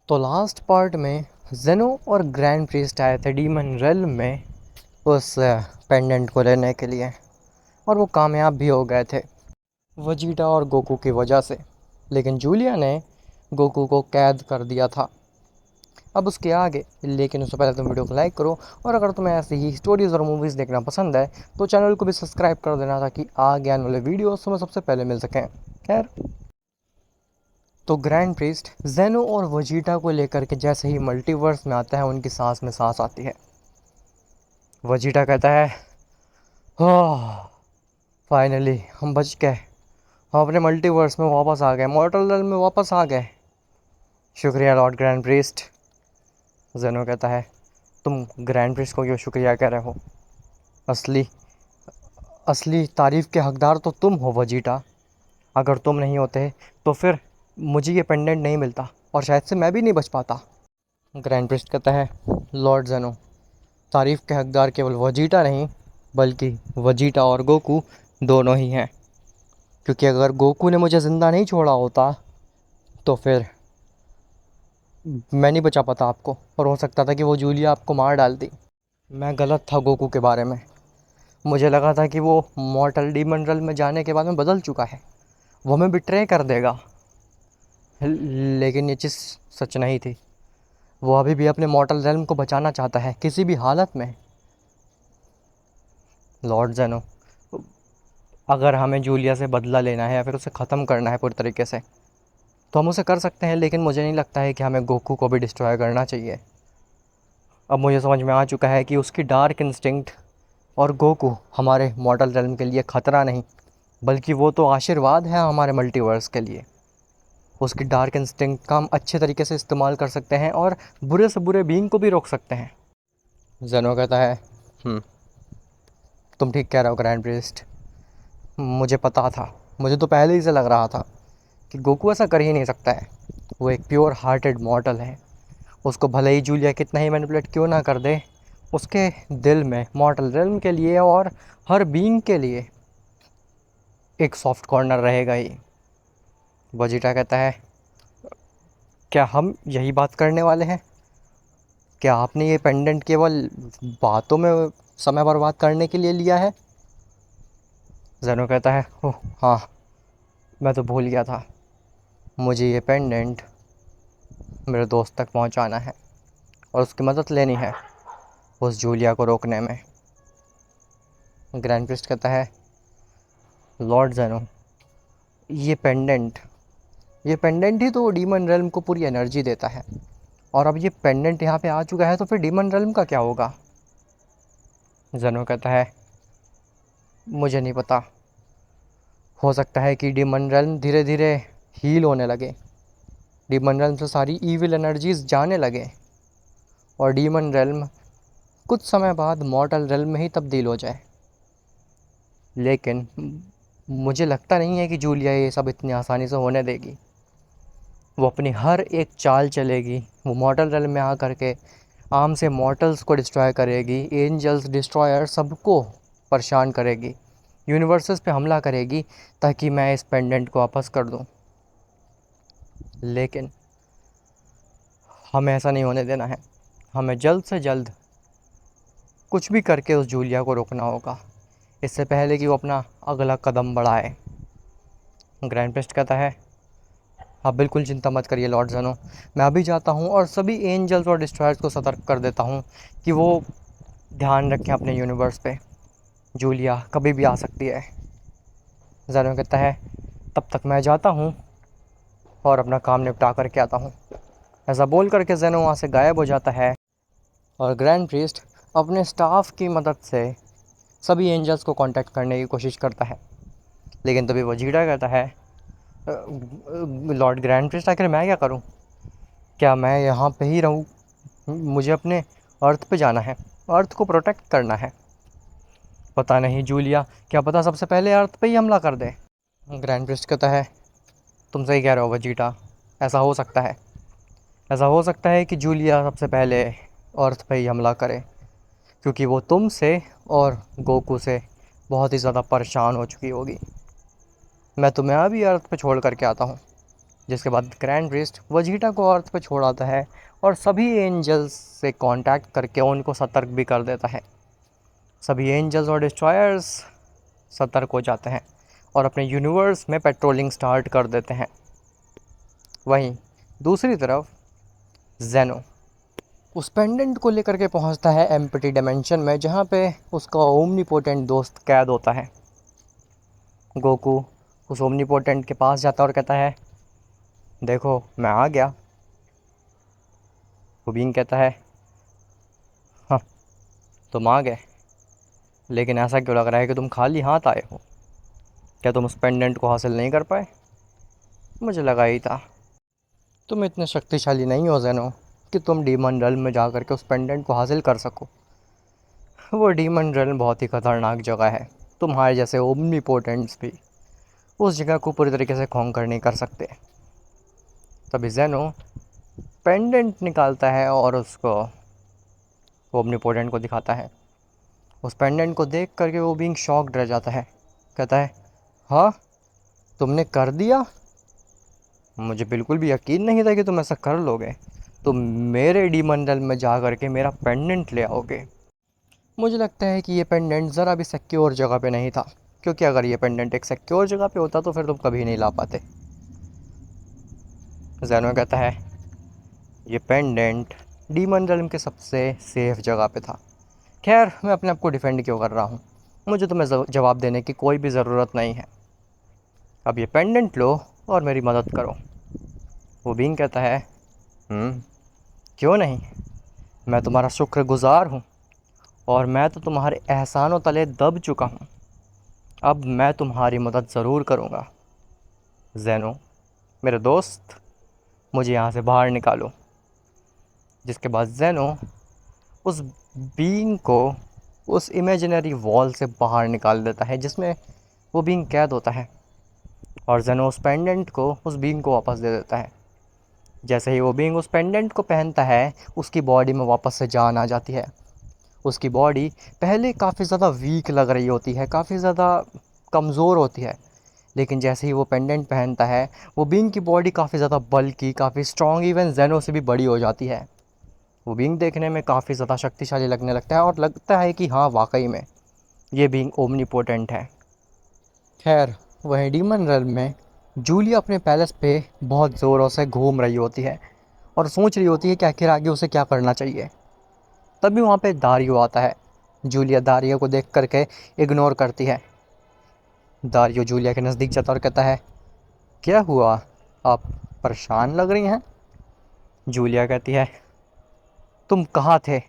तो last part में जेनो और ग्रैंड प्रीस्ट आए थे डीमन रेल्म में उस पेंडेंट को लेने के लिए, और वो कामयाब भी हो गए थे वजीटा और गोकू की वजह से। लेकिन जूलिया ने गोकू को कैद कर दिया था। अब उसके आगे, लेकिन उससे पहले तुम वीडियो को लाइक करो, और अगर तुम्हें ऐसी ही स्टोरीज़ और मूवीज़ देखना पसंद है तो चैनल को भी सब्सक्राइब कर देना, ताकि आगे आने वाले वीडियोस तुम्हें सबसे पहले मिल सकें। खैर, तो ग्रैंड प्रीस्ट जेनो और वजीटा को लेकर के जैसे ही मल्टीवर्स में आता है, उनकी सांस में सांस आती है। वजीटा कहता है, ओह, फाइनली हम बच गए, हम अपने मल्टीवर्स में वापस आ गए, मॉर्टल रेल्म में वापस आ गए। शुक्रिया लॉर्ड ग्रैंड प्रीस्ट। जेनो कहता है, तुम ग्रैंड प्रिंस को क्यों शुक्रिया कह रहे हो? असली असली तारीफ़ के हकदार तो तुम हो वजीटा। अगर तुम नहीं होते तो फिर मुझे ये पेंडेंट नहीं मिलता, और शायद से मैं भी नहीं बच पाता। ग्रैंड प्रिंस कहता है, लॉर्ड जेनो, तारीफ़ के हकदार केवल वजीटा नहीं, बल्कि वजीटा और गोकू दोनों ही हैं। क्योंकि अगर गोकू ने मुझे ज़िंदा नहीं छोड़ा होता तो फिर मैं नहीं बचा पाता आपको, और हो सकता था कि वो जूलिया आपको मार डालती। मैं गलत था गोकू के बारे में। मुझे लगा था कि वो मॉर्टल डीमन रेल्म में जाने के बाद में बदल चुका है, वो हमें बिट्रे कर देगा। लेकिन ये चीज़ सच नहीं थी। वो अभी भी अपने मॉर्टल रेल्म को बचाना चाहता है, किसी भी हालत में। लॉर्ड जेनो, अगर हमें जूलिया से बदला लेना है या फिर उसे ख़त्म करना है पूरी तरीके से, तो हम उसे कर सकते हैं, लेकिन मुझे नहीं लगता है कि हमें गोकू को भी डिस्ट्रॉय करना चाहिए। अब मुझे समझ में आ चुका है कि उसकी डार्क इंस्टिंक्ट और गोकू हमारे मॉर्टल रेल्म के लिए ख़तरा नहीं, बल्कि वो तो आशीर्वाद है हमारे मल्टीवर्स के लिए। उसकी डार्क इंस्टिंक्ट का हम अच्छे तरीके से इस्तेमाल कर सकते हैं और बुरे से बुरे बीइंग को भी रोक सकते हैं। जेनो कहता है, तुम ठीक कह रहे हो ग्रैंड प्रीस्ट। मुझे पता था, मुझे तो पहले ही से लग रहा था कि गोकू ऐसा कर ही नहीं सकता है। वो एक प्योर हार्टेड मॉर्टल है। उसको भले ही जूलिया कितना ही मैनिपुलेट क्यों ना कर दे, उसके दिल में मॉर्टल रेल्म के लिए और हर बीइंग के लिए एक सॉफ्ट कॉर्नर रहेगा ही। वजीटा कहता है, क्या हम यही बात करने वाले हैं? क्या आपने ये पेंडेंट केवल बातों में समय बर्बाद करने के लिए लिया है? जेनो कहता है, ओह हाँ, मैं तो भूल गया था। मुझे ये पेंडेंट मेरे दोस्त तक पहुंचाना है और उसकी मदद लेनी है उस जूलिया को रोकने में। ग्रैंड प्रिस्ट कहता है, लॉर्ड जेनो, ये पेंडेंट ये पेंडेंट ही तो डीमन रेल्म को पूरी एनर्जी देता है, और अब ये पेंडेंट यहाँ पे आ चुका है तो फिर डीमन रेल्म का क्या होगा? जेनो कहता है, मुझे नहीं पता। हो सकता है कि डीमन रेल्म धीरे धीरे हील होने लगे, डीमन रेल्म से सारी ईविल एनर्जीज जाने लगे, और डीमन रेल्म कुछ समय बाद मॉर्टल रेल्म में ही तब्दील हो जाए। लेकिन मुझे लगता नहीं है कि जूलिया ये सब इतनी आसानी से होने देगी। वो अपनी हर एक चाल चलेगी, वो मॉर्टल रेल्म में आ करके आम से मॉर्टल्स को डिस्ट्रॉय करेगी, एंजल्स, डिस्ट्रॉयर, सबको परेशान करेगी, यूनिवर्सेस पे हमला करेगी, ताकि मैं इस पेंडेंट को वापस कर दूं। लेकिन हमें ऐसा नहीं होने देना है। हमें जल्द से जल्द कुछ भी करके उस जूलिया को रोकना होगा, इससे पहले कि वो अपना अगला कदम बढ़ाए। ग्रैंड प्रिस्ट कहता है, आप बिल्कुल चिंता मत करिए लॉर्ड ज़ेनो, मैं अभी जाता हूँ और सभी एंजल्स और डिस्ट्रॉयर्स को सतर्क कर देता हूँ कि वो ध्यान रखें अपने यूनिवर्स पे। जूलिया कभी भी आ सकती है। ज़ेनो कहता है, तब तक मैं जाता हूँ और अपना काम निपटा करके आता हूँ। ऐसा बोल करके ज़ेनो वहाँ से गायब हो जाता है, और ग्रैंड प्रीस्ट अपने स्टाफ की मदद से सभी एंजल्स को कांटेक्ट करने की कोशिश करता है। लेकिन तभी वजीरा कहता है, लॉर्ड ग्रैंड प्रीस्ट, आखिर मैं क्या करूं? क्या मैं यहाँ पे ही रहूं? मुझे अपने अर्थ पे जाना है, अर्थ को प्रोटेक्ट करना है। पता नहीं जूलिया, क्या पता सबसे पहले अर्थ पे ही हमला कर दे। ग्रैंड प्रीस्ट कहता है, तुम सही कह रहे हो वजीटा, ऐसा हो सकता है। ऐसा हो सकता है कि जूलिया सबसे पहले अर्थ पे ही हमला करे, क्योंकि वो तुमसे और गोकू से बहुत ही ज़्यादा परेशान हो चुकी होगी। मैं तुम्हें अभी अर्थ पे छोड़ करके आता हूँ। जिसके बाद ग्रैंड प्रीस्ट वजीटा को अर्थ पे छोड़ आता है और सभी एंजल्स से कांटेक्ट करके उनको सतर्क भी कर देता है। सभी एंजल्स और डिस्ट्रॉयर्स सतर्क हो जाते हैं और अपने यूनिवर्स में पेट्रोलिंग स्टार्ट कर देते हैं। वहीं दूसरी तरफ जेनो उस पेंडेंट को लेकर के पहुंचता है एम्प्टी डायमेंशन में, जहां पे उसका ओमनीपोटेंट दोस्त कैद होता है। गोकू उस ओमनीपोटेंट के पास जाता है और कहता है, देखो मैं आ गया। वो कहता है, हाँ तुम आ गए, लेकिन ऐसा क्यों लग रहा है कि तुम खाली हाथ आए हो? क्या तुम उस पेंडेंट को हासिल नहीं कर पाए? मुझे लगा ही था। तुम इतने शक्तिशाली नहीं हो जेनो कि तुम डीमन रेल्म में जा कर के उस पेंडेंट को हासिल कर सको। वो डीमन रेल्म बहुत ही खतरनाक जगह है। तुम्हारे जैसे ओमनीपोटेंट्स भी उस जगह को पूरी तरीके से कॉन्कर नहीं कर सकते। तभी जेनो पेंडेंट निकालता है और उसको ओमनीपोटेंट को दिखाता है। उस पेंडेंट को देख करके वो बीइंग शॉक्ड रह जाता है। कहता है, हाँ तुमने कर दिया? मुझे बिल्कुल भी यकीन नहीं था कि तुम ऐसा कर लोगे। तुम मेरे डीमन रेल्म में जा करके मेरा पेंडेंट ले आओगे। मुझे लगता है कि ये पेंडेंट ज़रा भी सिक्योर जगह पे नहीं था, क्योंकि अगर ये पेंडेंट एक सिक्योर जगह पे होता तो फिर तुम कभी नहीं ला पाते। ज़ेनो कहता है, ये पेंडेंट डीमन रेल्म के सबसे सेफ जगह पे था। खैर मैं अपने आप को डिफेंड क्यों कर रहा हूँ, मुझे तुम्हें जवाब देने की कोई भी ज़रूरत नहीं है। अब ये पेंडेंट लो और मेरी मदद करो। वो बीइंग कहता है, क्यों नहीं, मैं तुम्हारा शुक्रगुजार हूँ और मैं तो तुम्हारे एहसानों तले दब चुका हूँ। अब मैं तुम्हारी मदद ज़रूर करूँगा। ज़ेनो मेरे दोस्त, मुझे यहाँ से बाहर निकालो। जिसके बाद ज़ेनो उस बीइंग को उस इमेजिनरी वॉल से बाहर निकाल देता है जिसमें वो बीइंग कैद होता है, और ज़ेनो उस पेंडेंट को उस बीइंग को वापस दे देता है। जैसे ही वो बीइंग उस पेंडेंट को पहनता है, उसकी बॉडी में वापस से जान आ जाती है। उसकी बॉडी पहले काफ़ी ज़्यादा वीक लग रही होती है, काफ़ी ज़्यादा कमज़ोर होती है, लेकिन जैसे ही वो पेंडेंट पहनता है, वो बीइंग की बॉडी काफ़ी ज़्यादा बल्की, काफ़ी स्ट्रॉन्ग, इवन ज़ेनो से भी बड़ी हो जाती है। वो बीइंग देखने में काफ़ी ज़्यादा शक्तिशाली लगने लगता है और लगता है कि हाँ वाकई में ये बीइंग ओमनीपोटेंट है। खैर वहीं डीमन रेल्म में जूलिया अपने पैलेस पे बहुत ज़ोरों से घूम रही होती है और सोच रही होती है कि आखिर आगे उसे क्या करना चाहिए। तभी वहाँ पे दारियो आता है। जूलिया दारियो को देख करके इग्नोर करती है। दारियो जूलिया के नज़दीक जाता और कहता है, क्या हुआ, आप परेशान लग रही हैं? जूलिया कहती है, तुम कहाँ थे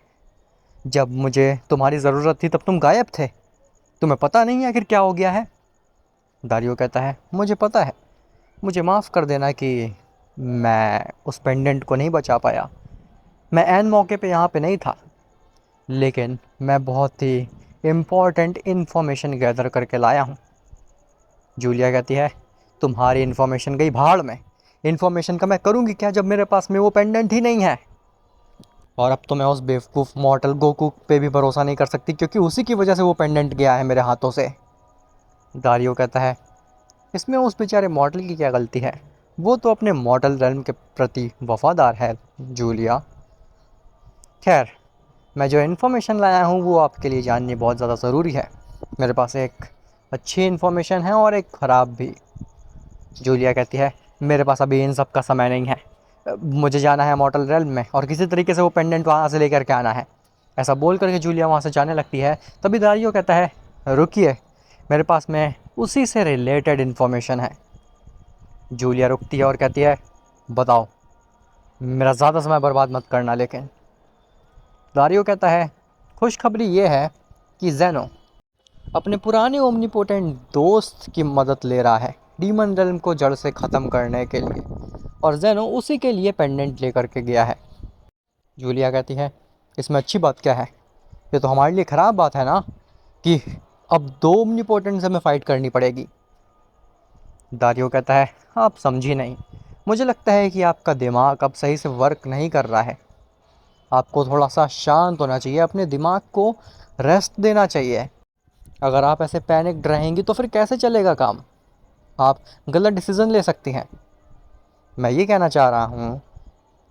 जब मुझे तुम्हारी ज़रूरत थी? तब तुम गायब थे, तुम्हें पता नहीं आखिर क्या हो गया है? दारियो कहता है, मुझे पता है, मुझे माफ़ कर देना कि मैं उस पेंडेंट को नहीं बचा पाया। मैं ऐन मौके पे यहाँ पे नहीं था, लेकिन मैं बहुत ही इम्पोर्टेंट इन्फॉर्मेशन गैदर करके लाया हूँ। जूलिया कहती है, तुम्हारी इन्फॉर्मेशन गई भाड़ में। इन्फॉर्मेशन का मैं करूँगी क्या जब मेरे पास में वो पेंडेंट ही नहीं है? और अब तो मैं उस बेवकूफ़ मॉर्टल गोकू पे भी भरोसा नहीं कर सकती, क्योंकि उसी की वजह से वो पेंडेंट गया है मेरे हाथों से। दारियो कहता है, इसमें उस बेचारे मॉर्टल की क्या गलती है? वो तो अपने मॉर्टल रेल्म के प्रति वफादार है जूलिया। खैर मैं जो इन्फॉर्मेशन लाया हूँ वो आपके लिए जाननी बहुत ज़्यादा ज़रूरी है। मेरे पास एक अच्छी इन्फॉर्मेशन है और एक ख़राब भी। जूलिया कहती है, मेरे पास अभी इन सब का समय नहीं है, मुझे जाना है मॉर्टल रेल्म में और किसी तरीके से वो पेंडेंट वहाँ से लेकर के आना है। ऐसा बोल करके जूलिया वहाँ से जाने लगती है। तभी दारियो कहता है, रुकिए, मेरे पास में उसी से रिलेटेड इन्फॉर्मेशन है। जूलिया रुकती है और कहती है, बताओ, मेरा ज़्यादा समय बर्बाद मत करना। लेकिन दारियो कहता है, खुशखबरी ये है कि ज़ेनो अपने पुराने ओमनीपोटेंट दोस्त की मदद ले रहा है डीमन रेल्म को जड़ से ख़त्म करने के लिए, और ज़ेनो उसी के लिए पेंडेंट लेकर के गया है। जूलिया कहती है, इसमें अच्छी बात क्या है? ये तो हमारे लिए ख़राब बात है ना, कि अब दो ओमनीपोटेंट से हमें फ़ाइट करनी पड़ेगी। दारियो कहता है, आप समझी नहीं, मुझे लगता है कि आपका दिमाग अब सही से वर्क नहीं कर रहा है। आपको थोड़ा सा शांत होना चाहिए, अपने दिमाग को रेस्ट देना चाहिए। अगर आप ऐसे पैनिक रहेंगी तो फिर कैसे चलेगा काम? आप गलत डिसीज़न ले सकती हैं। मैं ये कहना चाह रहा हूँ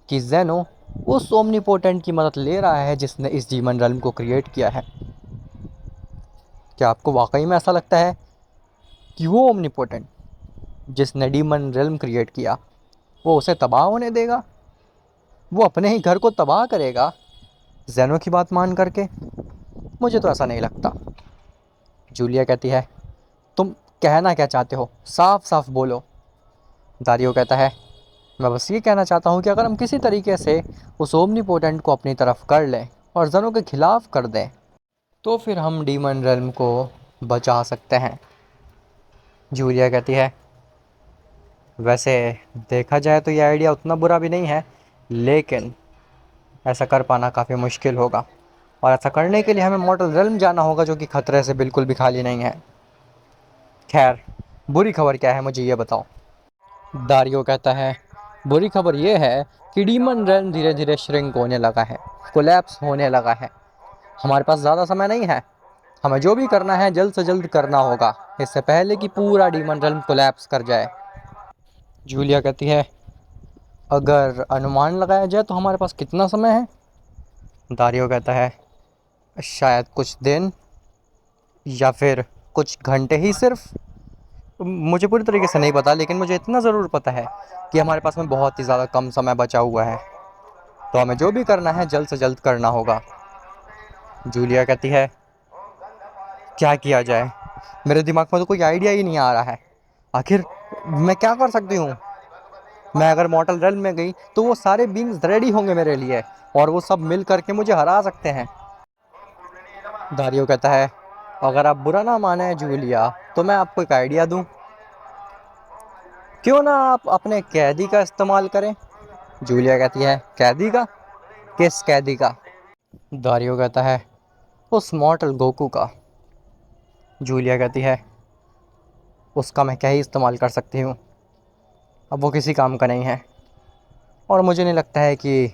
कि ज़ेनो उस ओमनीपोटेंट की मदद ले रहा है जिसने इस डीमन रेल्म को क्रिएट किया है। क्या आपको वाकई में ऐसा लगता है कि वो ओमनीपोटेंट जिसने डीमन रेल्म क्रिएट किया वो उसे तबाह होने देगा? वो अपने ही घर को तबाह करेगा ज़ेनो की बात मान करके? मुझे तो ऐसा नहीं लगता। जूलिया कहती है, तुम कहना क्या चाहते हो, साफ साफ बोलो। दारियो कहता है, मैं बस ये कहना चाहता हूँ कि अगर हम किसी तरीके से उस ओमनीपोटेंट को अपनी तरफ कर लें और ज़ेनो के खिलाफ कर दें तो फिर हम डीमन रेल्म को बचा सकते हैं। जूलिया कहती है, वैसे देखा जाए तो ये आइडिया उतना बुरा भी नहीं है, लेकिन ऐसा कर पाना काफ़ी मुश्किल होगा और ऐसा करने के लिए हमें मॉर्टल रेल्म जाना होगा जो कि खतरे से बिल्कुल भी खाली नहीं है। खैर, बुरी खबर क्या है मुझे ये बताओ। दारियो कहता है, बुरी खबर ये है कि डीमन रेल्म धीरे धीरे श्रिंक होने लगा है, कोलैप्स होने लगा है। हमारे पास ज़्यादा समय नहीं है, हमें जो भी करना है जल्द से जल्द करना होगा इससे पहले कि पूरा डीमन रेल्म कोलैप्स कर जाए। जूलिया कहती है, अगर अनुमान लगाया जाए तो हमारे पास कितना समय है? दारियो कहता है, शायद कुछ दिन या फिर कुछ घंटे ही सिर्फ। मुझे पूरी तरीके से नहीं पता, लेकिन मुझे इतना ज़रूर पता है कि हमारे पास में बहुत ही ज़्यादा कम समय बचा हुआ है, तो हमें जो भी करना है जल्द से जल्द करना होगा। जूलिया कहती है, क्या किया जाए? मेरे दिमाग में तो कोई आइडिया ही नहीं आ रहा है। आखिर मैं क्या कर सकती हूँ? मैं अगर मॉर्टल रेल्म में गई तो वो सारे बींग्स रेडी होंगे मेरे लिए और वो सब मिल करके मुझे हरा सकते हैं। दारियो कहता है, अगर आप बुरा ना माने जूलिया तो मैं आपको एक आइडिया दूं। क्यों ना आप अपने कैदी का इस्तेमाल करें? जूलिया कहती है, कैदी का? किस कैदी का? दारियो कहता है, उस मॉर्टल गोकू का। जूलिया कहती है, उसका मैं क्या ही इस्तेमाल कर सकती हूँ, अब वो किसी काम का नहीं है और मुझे नहीं लगता है कि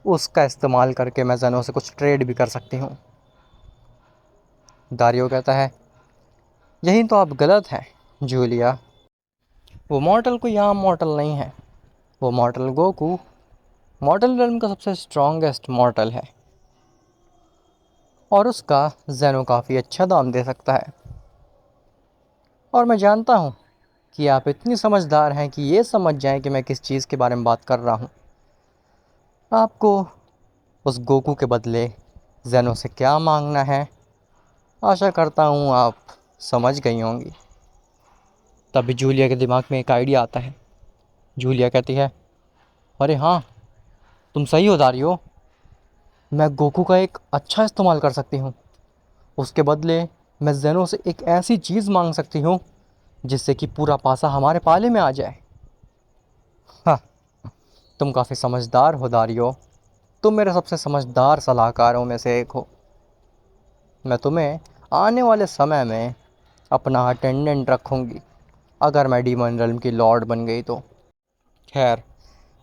उसका इस्तेमाल करके मैं ज़ेनो से कुछ ट्रेड भी कर सकती हूँ। दारियो कहता है, यही तो आप गलत हैं जूलिया। वो मॉर्टल कोई आम मॉर्टल नहीं है, वो मॉर्टल गोकू मॉर्टल रेल्म का सबसे स्ट्रॉन्गेस्ट मॉर्टल है और उसका ज़ेनो काफ़ी अच्छा दाम दे सकता है। और मैं जानता हूँ कि आप इतनी समझदार हैं कि ये समझ जाएं कि मैं किस चीज़ के बारे में बात कर रहा हूँ। आपको उस गोकू के बदले ज़ेनो से क्या मांगना है, आशा करता हूँ आप समझ गई होंगी। तभी जूलिया के दिमाग में एक आइडिया आता है। जूलिया कहती है, अरे हाँ, तुम सही हो दारियो, मैं गोकू का एक अच्छा इस्तेमाल कर सकती हूँ। उसके बदले मैं ज़ेनो से एक ऐसी चीज़ मांग सकती हूँ जिससे कि पूरा पासा हमारे पाले में आ जाए। हाँ, तुम काफ़ी समझदार हो दारियो, तुम मेरे सबसे समझदार सलाहकारों में से एक हो। मैं तुम्हें आने वाले समय में अपना अटेंडेंट रखूँगी अगर मैं डीमन रेल्म की लॉर्ड बन गई तो। खैर,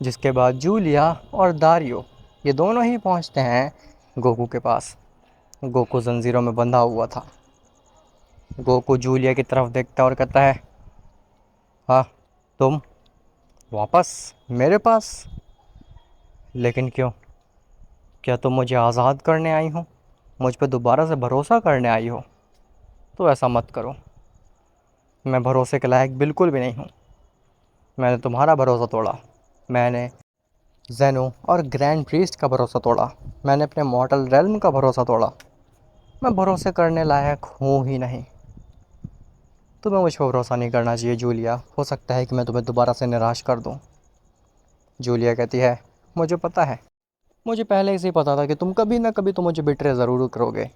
जिसके बाद जूलिया और दारियो ये दोनों ही पहुंचते हैं गोकू के पास। गोकू जंजीरों में बंधा हुआ था। गोकू जूलिया की तरफ देखता है और कहता है, हाँ, तुम वापस मेरे पास? लेकिन क्यों? क्या तुम मुझे आज़ाद करने आई हो, मुझ पे दोबारा से भरोसा करने आई हो? तो ऐसा मत करो, मैं भरोसे के लायक बिल्कुल भी नहीं हूँ। मैंने तुम्हारा भरोसा तोड़ा, मैंने ज़ेनो और ग्रैंड प्रीस्ट का भरोसा तोड़ा, मैंने अपने मॉर्टल रेल्म का भरोसा तोड़ा। मैं भरोसे करने लायक हूँ ही नहीं। तुम्हें मुझ पर भरोसा नहीं करना चाहिए जूलिया, हो सकता है कि मैं तुम्हें दोबारा से निराश कर दूँ। जूलिया कहती है, मुझे पता है, मुझे पहले से ही पता था कि तुम कभी ना कभी तो मुझे बिट्रे ज़रूर करोगे,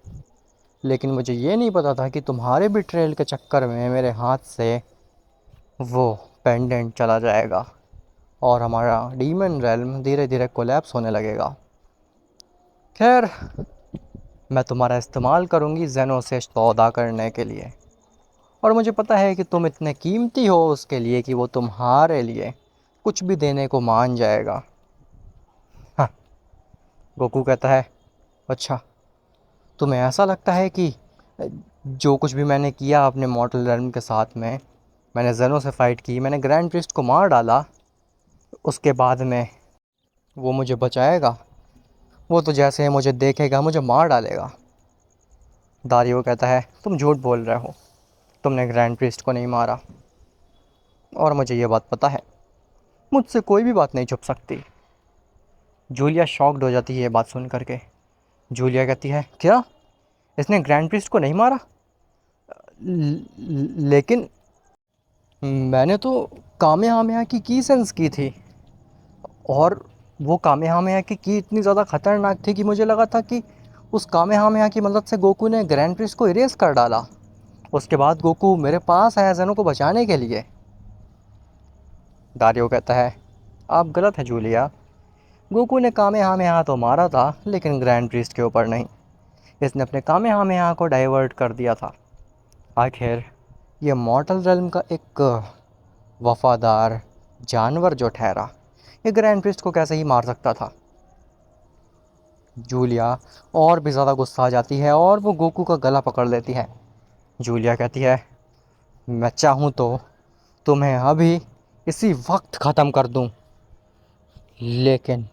लेकिन मुझे ये नहीं पता था कि तुम्हारे बिट्रेल के चक्कर में मेरे हाथ से वो पेंडेंट चला जाएगा और हमारा डीमन रेल्म धीरे धीरे कोलैप्स होने लगेगा। खैर, मैं तुम्हारा इस्तेमाल करूँगी ज़ेनो से सौदा करने के लिए और मुझे पता है कि तुम इतने कीमती हो उसके लिए कि वो तुम्हारे लिए कुछ भी देने को मान जाएगा। हाँ, गोकू कहता है, अच्छा, तुम्हें ऐसा लगता है कि जो कुछ भी मैंने किया अपने मॉर्टल रेल्म के साथ में, मैंने ज़ेनो से फ़ाइट की, मैंने ग्रैंड प्रिस्ट को मार डाला, उसके बाद में वो मुझे बचाएगा? वो तो जैसे ही मुझे देखेगा मुझे मार डालेगा। दारियो कहता है तुम झूठ बोल रहे हो, तुमने ग्रैंड प्रीस्ट को नहीं मारा, और मुझे ये बात पता है, मुझसे कोई भी बात नहीं छुप सकती। जूलिया शॉक्ड हो जाती है ये बात सुन करके। जूलिया कहती है क्या, इसने ग्रैंड प्रीस्ट को नहीं मारा? लेकिन मैंने तो कामेहामेहा की सेंस की थी, और वो कामेहामेहा की इतनी ज़्यादा खतरनाक थी कि मुझे लगा था कि उस कामेहामेहा की मदद से गोकू ने ग्रैंड प्रिस्ट को इरेज कर डाला। उसके बाद गोकू मेरे पास आया ज़ेनो को बचाने के लिए। दारियो कहता है आप गलत है जूलिया, गोकू ने कामेहामेहा तो मारा था लेकिन ग्रैंड प्रिस्ट के ऊपर नहीं। इसने अपने कामेहामेहा को डाइवर्ट कर दिया था। आखिर ये मॉर्टल रेल्म का एक वफादार जानवर जो ठहरा, ये ग्रैंड प्रिस्ट को कैसे ही मार सकता था। जूलिया और भी ज़्यादा गुस्सा आ जाती है और वो गोकू का गला पकड़ लेती है। जूलिया कहती है मैं चाहूँ तो तुम्हें अभी इसी वक्त ख़त्म कर दूँ, लेकिन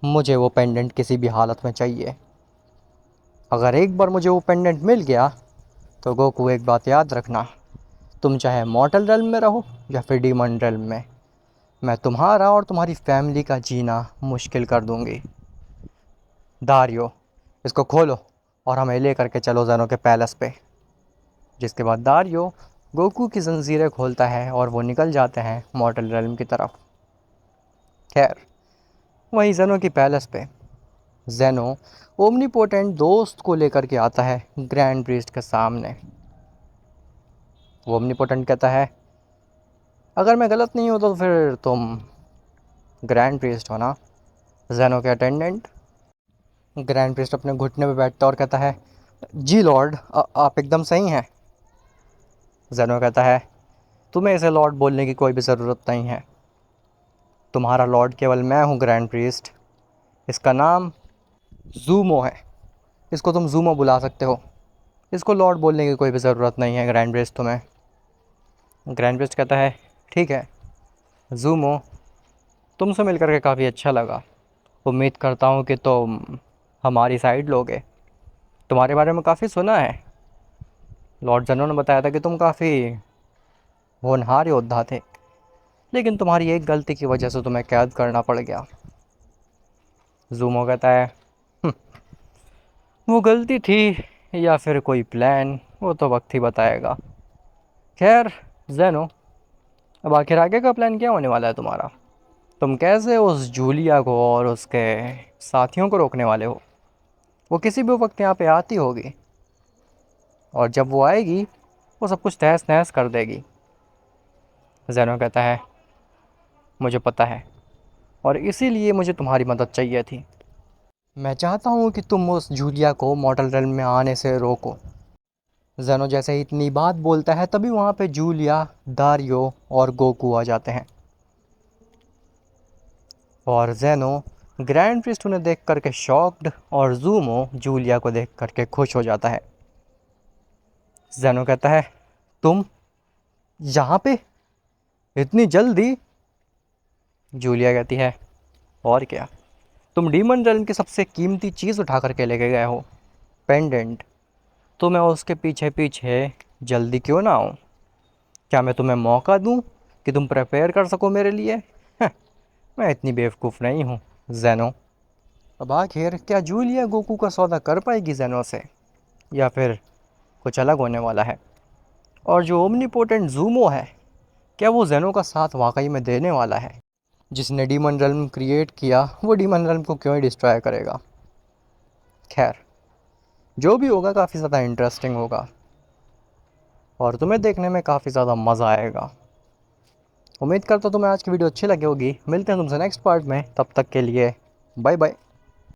मुझे वो पेंडेंट किसी भी हालत में चाहिए। अगर एक बार मुझे वो पेंडेंट मिल गया तो गोकू एक बात याद रखना, तुम चाहे मॉर्टल रेल्म में रहो या फिर डीमन रेल्म में, मैं तुम्हारा और तुम्हारी फैमिली का जीना मुश्किल कर दूंगी। दारियो इसको खोलो और हमें ले करके चलो ज़ेनो के पैलेस पे। जिसके बाद दारियो गोकू की जंजीरें खोलता है और वो निकल जाते हैं मॉर्टल रेल्म की तरफ। खैर वहीं ज़ेनो की पैलेस पे ज़ेनो ओमनीपोटेंट दोस्त को लेकर के आता है ग्रैंड प्रीस्ट के सामने। वो ओमनीपोटेंट कहता है अगर मैं गलत नहीं हूँ तो फिर तुम ग्रैंड प्रीस्ट हो ना, ज़ेनो के अटेंडेंट। ग्रैंड प्रीस्ट अपने घुटने पे बैठता और कहता है जी लॉर्ड, आप एकदम सही हैं। ज़ेनो कहता है तुम्हें इसे लॉर्ड बोलने की कोई भी ज़रूरत नहीं है, तुम्हारा लॉर्ड केवल मैं हूँ ग्रैंड प्रीस्ट। इसका नाम जूमो है, इसको तुम जूमो बुला सकते हो, इसको लॉर्ड बोलने की कोई भी ज़रूरत नहीं है ग्रैंड प्रीस्ट तुम्हें। ग्रैंड प्रीस्ट कहता है ठीक है जूमो, तुमसे मिलकर के काफ़ी अच्छा लगा, उम्मीद करता हूँ कि तुम हमारी साइड लोगे। तुम्हारे बारे में काफ़ी सुना है, लॉर्ड जनरल ने बताया था कि तुम काफ़ी होनहार योद्धा थे, लेकिन तुम्हारी एक गलती की वजह से तुम्हें कैद करना पड़ गया। जूमो कहता है "हम्म, वो गलती थी या फिर कोई प्लान, वो तो वक्त ही बताएगा। खैर जेनो, अब आखिर आगे का प्लान क्या होने वाला है तुम्हारा? तुम कैसे उस जूलिया को और उसके साथियों को रोकने वाले हो? वो किसी भी वक्त यहाँ पे आती होगी, और जब वो आएगी वो सब कुछ तहस नहस कर देगी। जेनो कहता है मुझे पता है, और इसीलिए मुझे तुम्हारी मदद चाहिए थी। मैं चाहता हूँ कि तुम उस जूलिया को मॉर्टल रेल्म में आने से रोको। जेनो जैसे ही इतनी बात बोलता है तभी वहाँ पे जूलिया, दारियो और गोकू आ जाते हैं, और जेनो ग्रैंड प्रिस्ट उन्हें देख करके शॉक्ड और जूमो जूलिया को देख करके खुश हो जाता है। जेनो कहता है तुम यहाँ पे इतनी जल्दी? जूलिया कहती है और क्या, तुम डीमन रेल्म की सबसे कीमती चीज़ उठा करके लेके गए हो, पेंडेंट, तो मैं उसके पीछे पीछे जल्दी क्यों ना आऊँ? क्या मैं तुम्हें मौका दूँ कि तुम प्रिपेयर कर सको मेरे लिए? मैं इतनी बेवकूफ़ नहीं हूँ जेनो। अब आखिर क्या जूलिया गोकू का सौदा कर पाएगी जेनो से, या फिर कुछ अलग होने वाला है? और जो ओमनीपोटेंट जूमो है, क्या वो जेनो का साथ वाकई में देने वाला है? जिसने डीमन रेल्म क्रिएट किया वो डीमन रेल्म को क्यों ही डिस्ट्रॉय करेगा? खैर जो भी होगा काफ़ी ज़्यादा इंटरेस्टिंग होगा, और तुम्हें देखने में काफ़ी ज़्यादा मज़ा आएगा। उम्मीद करता हूँ तुम्हें आज की वीडियो अच्छी लगी होगी। मिलते हैं तुमसे नेक्स्ट पार्ट में, तब तक के लिए बाय बाय।